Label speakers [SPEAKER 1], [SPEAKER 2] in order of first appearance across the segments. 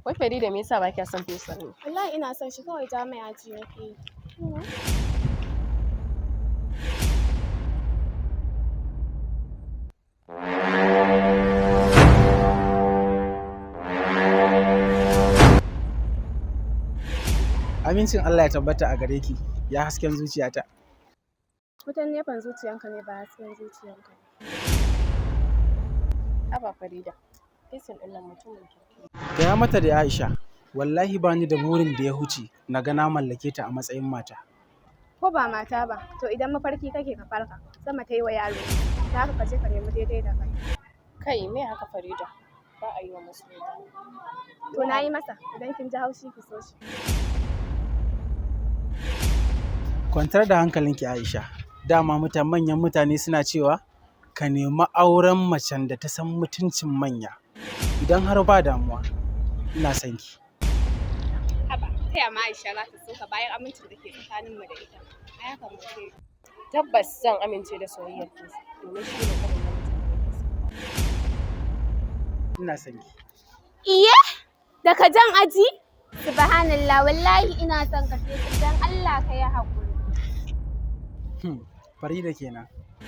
[SPEAKER 1] Wai Farida me yasa ba kya son fesar ne?
[SPEAKER 2] Wallahi ina son shi kawai ja mai aji nake yi.
[SPEAKER 3] Amincin Allah ya tabbata a gare ki, ya hasken zuciyata.
[SPEAKER 2] Wutan nefan zuciyanka ne ba hasken zuciyanka.
[SPEAKER 1] Haba Farida, fesar ɗin nan mutumin kirki.
[SPEAKER 3] Gaya mata da Aisha, wallahi bani da burin da ya huce na ga na mallake ta a matsayin mata.
[SPEAKER 2] Ko ba mata ba, to idan mafarki kake ka farka, sama ta yi wa yaro, ta haka ka je ka nemi daidai da kai.
[SPEAKER 1] Kai me haka Farida? Ba a yi wa masoyi.
[SPEAKER 2] To na yi masa, idan kin ji haushi ki so shi.
[SPEAKER 3] Kwantar da hankalinki Aisha, dama manyan mutane suna cewa ka nemi auren macen da ta san mutuncin manya. Idan har ba damuwa, ina son ki.
[SPEAKER 2] Haba, ta yama Aisha za ta so ka bayan amincin da ke tsakaninmu da ita. A haka mu ce.
[SPEAKER 1] Tabbas zan amince da soyayyar ki domin shi ne karin namijin da nake so.
[SPEAKER 3] Ina son ki.
[SPEAKER 2] Iye, daga jan aji? Subhanallah, wallahi ina son ka sai dan Allah ka yi haƙuri.
[SPEAKER 3] Farida kenan.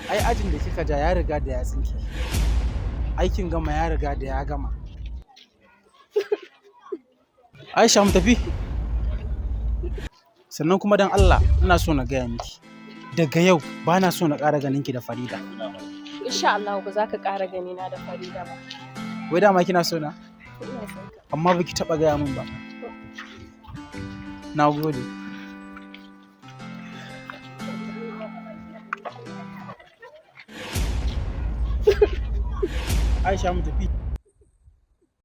[SPEAKER 3] Ai ajin da kika ja ya riga da ya tsinke. Aikin gama ya riga da ya gama. Aisha mu tafi. Sannan kuma dan Allah ina so na gaya miki. Daga yau ba na so na ƙara ganin ki da Farida.
[SPEAKER 1] Insha Allah ba za ka ƙara gani na da Farida ba.
[SPEAKER 3] Wai dama kina so na?
[SPEAKER 1] Ina son ka.
[SPEAKER 3] Amma baki taɓa gaya min ba. Na gode. Aisha mu tafi.